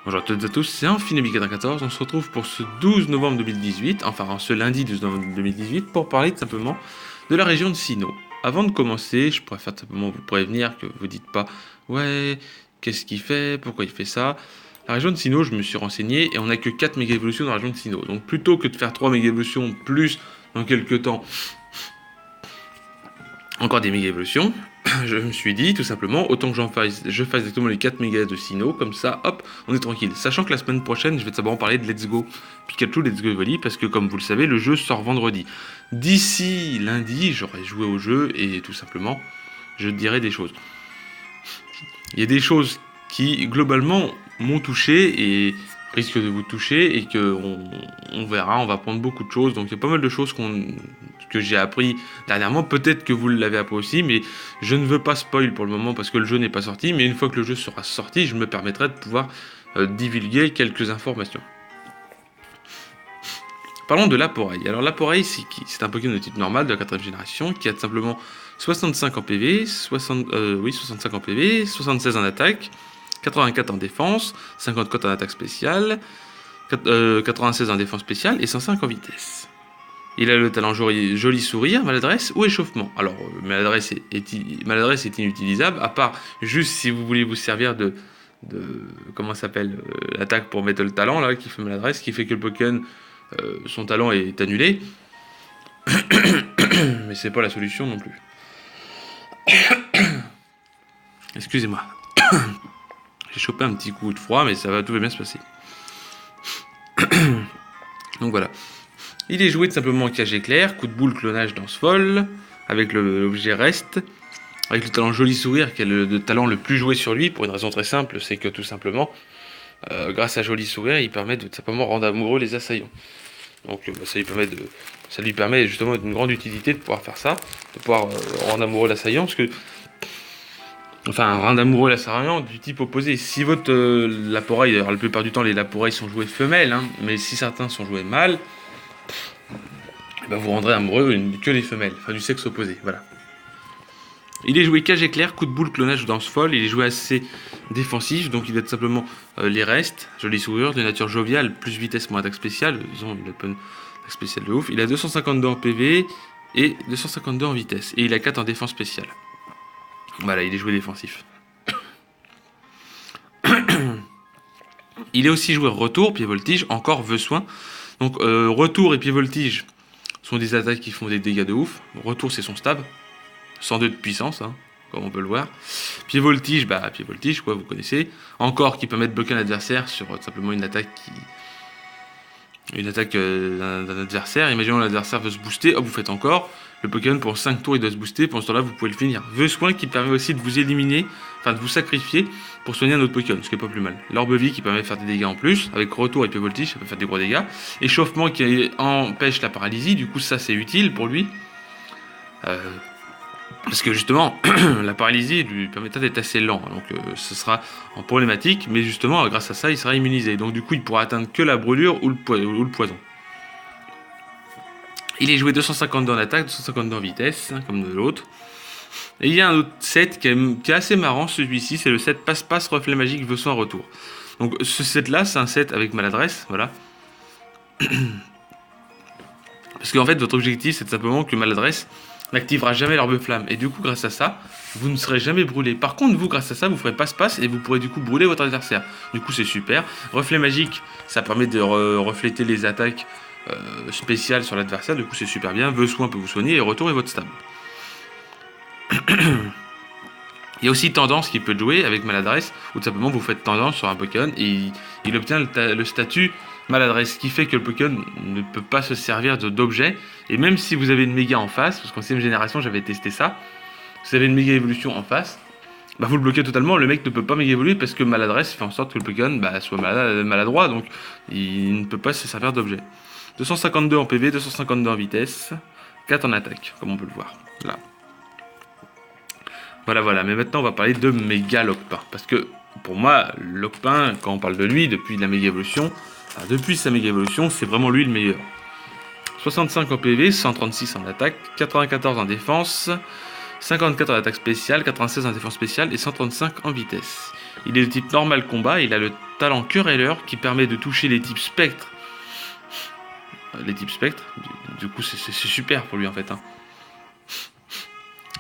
Bonjour à toutes et à tous, c'est Infinity94, on se retrouve pour ce 12 novembre 2018, enfin ce lundi 12 novembre 2018, pour parler tout simplement de la région de Sinnoh. Avant de commencer, je préfère tout simplement vous prévenir que vous dites pas « Ouais, qu'est-ce qu'il fait? Pourquoi il fait ça ?» La région de Sinnoh, je me suis renseigné, et on n'a que 4 méga évolutions dans la région de Sinnoh. Donc plutôt que de faire 3 méga évolutions plus dans quelques temps encore des méga évolutions, je me suis dit tout simplement autant que je fasse exactement les 4 mégas de Sinnoh, comme ça hop on est tranquille. Sachant que la semaine prochaine je vais tout simplement parler de Let's Go Pikachu Let's Go Evoli, parce que comme vous le savez le jeu sort vendredi. D'ici lundi j'aurai joué au jeu et tout simplement je dirai des choses. Il y a des choses qui globalement m'ont touché et risquent de vous toucher, et que on verra, on va prendre beaucoup de choses. Donc il y a pas mal de choses que j'ai appris dernièrement, peut-être que vous l'avez appris aussi, mais je ne veux pas spoil pour le moment parce que le jeu n'est pas sorti, mais une fois que le jeu sera sorti, je me permettrai de pouvoir divulguer quelques informations. Parlons de Laporeille. Alors Laporeille, c'est un Pokémon de type normal de la 4ème génération qui a tout simplement 65 en PV, 65 en PV, 76 en attaque, 84 en défense, 54 en attaque spéciale, 96 en défense spéciale et 105 en vitesse. Il a le talent joli sourire, maladresse ou échauffement. Alors, maladresse est inutilisable, à part juste si vous voulez vous servir de comment ça s'appelle, l'attaque pour mettre le talent, là, qui fait maladresse, qui fait que le Pokémon, son talent est annulé. Mais c'est pas la solution non plus. Excusez-moi. J'ai chopé un petit coup de froid, mais tout va bien se passer. Donc voilà. Il est joué tout simplement en cage éclair, coup de boule, clonage, danse folle, avec l'objet reste, avec le talent joli sourire, qui est le talent le plus joué sur lui, pour une raison très simple, c'est que tout simplement, grâce à joli sourire, il permet de tout simplement rendre amoureux les assaillants. Donc ça lui permet justement d'une grande utilité de pouvoir faire ça, de pouvoir rendre amoureux l'assaillant, parce que rendre amoureux l'assaillant du type opposé. Si votre Laporeille, alors la plupart du temps les Laporeilles sont jouées femelles, hein, mais si certains sont joués mâles, ben vous rendrez amoureux que les femelles, enfin du sexe opposé, voilà. Il est joué cage éclair, coup de boule, clonage ou danse folle. Il est joué assez défensif, donc il a tout simplement les restes, joli sourire, de nature joviale, plus vitesse, moins attaque spéciale. Disons, il a pas une attaque spéciale de ouf. Il a 252 en PV et 252 en vitesse. Et il a 4 en défense spéciale. Voilà, il est joué défensif. Il est aussi joué retour, pied voltige, encore veut soin. Donc retour et pied voltige sont des attaques qui font des dégâts de ouf. Retour, c'est son stab, 102 de puissance, hein, comme on peut le voir. Pied voltige, quoi, vous connaissez. Encore qui permet de bloquer un adversaire sur simplement une attaque d'un adversaire. Imaginons l'adversaire veut se booster, hop, vous faites encore. Le Pokémon, pour 5 tours, il doit se booster. Pendant ce temps-là, vous pouvez le finir. Vœu soin qui permet aussi de vous éliminer, enfin de vous sacrifier pour soigner un autre Pokémon, ce qui est pas plus mal. L'orbe vie qui permet de faire des dégâts en plus. Avec retour et pied voltige, ça peut faire des gros dégâts. Échauffement qui empêche la paralysie. Du coup, ça, c'est utile pour lui. Parce que justement, la paralysie lui permettra d'être assez lent. Donc ce sera en problématique. Mais justement, grâce à ça, il sera immunisé. Donc du coup, il pourra atteindre que la brûlure ou le poison. Il est joué 252 en attaque, 252 en vitesse, hein, comme de l'autre. Et il y a un autre set qui est assez marrant, celui-ci, c'est le set Passe-Passe Reflet Magique Veut Soin Retour. Donc ce set-là, c'est un set avec maladresse, voilà. Parce qu'en fait, votre objectif, c'est simplement que maladresse n'activera jamais l'orbe flamme. Et du coup, grâce à ça, vous ne serez jamais brûlé. Par contre, vous, grâce à ça, vous ferez passe-passe et vous pourrez du coup brûler votre adversaire. Du coup, c'est super. Reflet magique, ça permet de refléter les attaques spéciales sur l'adversaire. Du coup, c'est super bien. Vœu soin peut vous soigner et retour est votre stab. Il y a aussi tendance qui peut jouer avec maladresse, où tout simplement vous faites tendance sur un Pokémon et il obtient le statut maladresse, ce qui fait que le Pokémon ne peut pas se servir d'objet. Et même si vous avez une méga en face, parce qu'en 6ème génération j'avais testé ça, vous avez une méga évolution en face, bah vous le bloquez totalement, le mec ne peut pas méga évoluer parce que maladresse fait en sorte que le Pokémon soit maladroit, donc il ne peut pas se servir d'objet. 252 en PV, 252 en vitesse, 4 en attaque, comme on peut le voir là. Voilà, mais maintenant on va parler de méga Lockpin, parce que pour moi, Lockpin, quand on parle de lui, depuis la méga évolution, depuis sa méga évolution, c'est vraiment lui le meilleur. 65 en PV, 136 en attaque, 94 en défense, 54 en attaque spéciale, 96 en défense spéciale et 135 en vitesse. Il est de type normal combat, il a le talent querelleur qui permet de toucher les types spectres. Du coup c'est super pour lui en fait. Hein.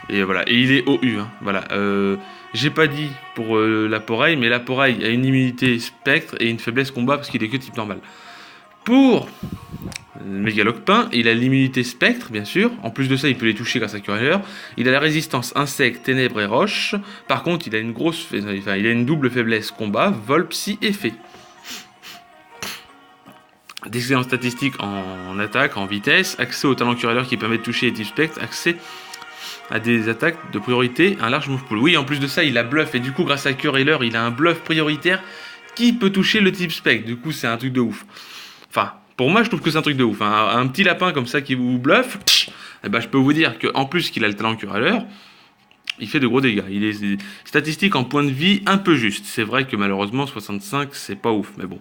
Et voilà, et il est OU. Hein. Voilà. J'ai pas dit pour l'Aporeille, mais l'Aporeille a une immunité spectre et une faiblesse combat parce qu'il est que type normal. Pour Mégalocpin, il a l'immunité spectre, bien sûr. En plus de ça, il peut les toucher grâce à Querelleur. Il a la résistance insectes, ténèbres et roches. Par contre, il a une double faiblesse combat, vol, psy et fée. D'excellentes statistiques en attaque, en vitesse, accès au talent Querelleur qui permet de toucher les types spectres, accès à des attaques de priorité, un large move pool. Oui, en plus de ça, il a bluff, et du coup, grâce à Querelleur, il a un bluff prioritaire qui peut toucher le type spectre. Du coup, c'est un truc de ouf. Enfin, pour moi, je trouve que c'est un truc de ouf. Hein. Un petit lapin comme ça qui vous bluffe, eh ben, je peux vous dire qu'en plus qu'il a le talent Querelleur, il fait de gros dégâts. Il est statistique en points de vie un peu juste. C'est vrai que malheureusement, 65, c'est pas ouf, mais bon.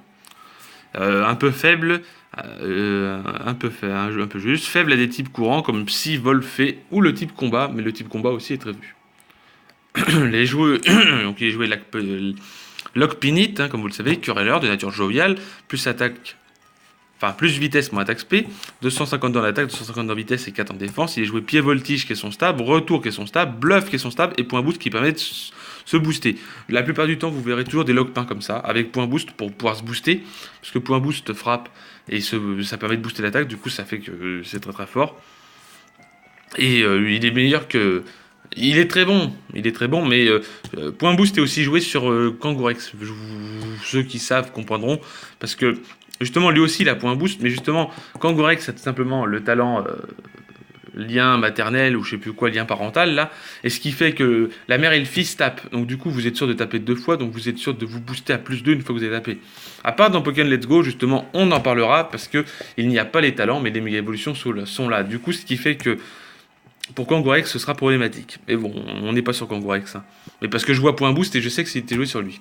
Un peu faible, un peu juste. Faible à des types courants comme Psy, Vol, Fée ou le type combat, mais le type combat aussi est très vu. Les joueurs, donc il est joué Lockpinit, hein, comme vous le savez, Querelleur de nature joviale, plus attaque. Enfin, plus vitesse, moins attaque spé, 250 dans l'attaque, 250 dans vitesse et 4 en défense. Il est joué pied voltige qui est son stab, retour qui est son stab, bluff qui est son stab et point boost qui permet de se booster. La plupart du temps, vous verrez toujours des lockpins comme ça, avec point boost pour pouvoir se booster, parce que point boost frappe et ça permet de booster l'attaque, du coup ça fait que c'est très très fort. Et il est meilleur que... Il est très bon, mais point boost est aussi joué sur Kangourex. Ceux qui savent comprendront, parce que justement lui aussi il a point boost, mais justement Kangourex a tout simplement le talent lien maternel ou je sais plus quoi, lien parental là, et ce qui fait que la mère et le fils tapent. Donc du coup vous êtes sûr de taper 2 fois, donc vous êtes sûr de vous booster à plus 2 une fois que vous avez tapé. À part dans Pokémon Let's Go, justement, on en parlera parce que il n'y a pas les talents, mais les méga évolutions sont là. Du coup, ce qui fait que pour Kangourex, ce sera problématique. Mais bon, on n'est pas sur Kangourex. Hein. Mais parce que je vois point boost et je sais que c'était joué sur lui.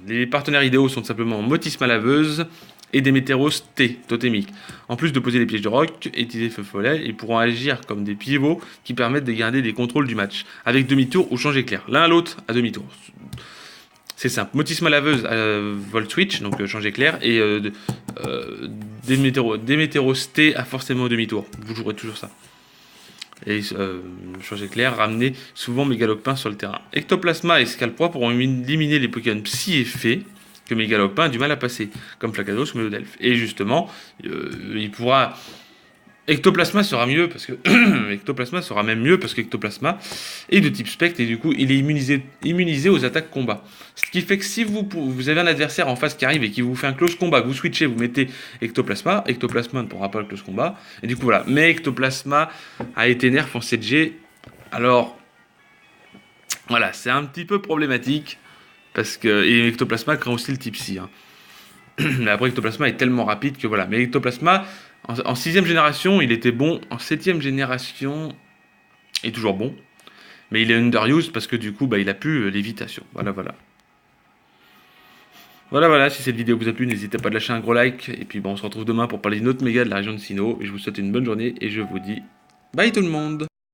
Les partenaires idéaux sont tout simplement Motisma Laveuse et Démétéros T, totémique. En plus de poser les pièges de roc et utiliser feu follet, ils pourront agir comme des pivots qui permettent de garder des contrôles du match, avec demi-tour ou changer clair. L'un à l'autre à demi-tour. C'est simple. Motisma Laveuse Volt Switch, donc changer clair, et Démétéros T a forcément demi-tour. Vous jouerez toujours ça. Et changer clair, ramener souvent Mégalocpin sur le terrain. Ectoplasma et Scalproie pourront éliminer les Pokémon Psy et Fée que Mégalocpin a du mal à passer, comme Flacados ou Mélodelph. Et justement, il pourra... Ectoplasma sera mieux, parce que... Ectoplasma sera même mieux, parce qu'Ectoplasma est de type spectre, et du coup, il est immunisé aux attaques combat. Ce qui fait que si vous avez un adversaire en face qui arrive et qui vous fait un close combat, vous switchez, vous mettez Ectoplasma ne pourra pas le close combat, et du coup, voilà. Mais Ectoplasma a été nerf en 7G, alors... Voilà, c'est un petit peu problématique, parce que... Et Ectoplasma craint aussi le type Psy, hein. Mais après, Ectoplasma est tellement rapide que voilà. Mais Ectoplasma, en 6ème génération, il était bon. En 7ème génération, il est toujours bon. Mais il est underused parce que du coup, bah, il a plus lévitation. Voilà, voilà. Voilà, voilà. Si cette vidéo vous a plu, n'hésitez pas à lâcher un gros like. Et puis, bon, on se retrouve demain pour parler d'une autre méga de la région de Sinnoh. Et je vous souhaite une bonne journée et je vous dis bye tout le monde.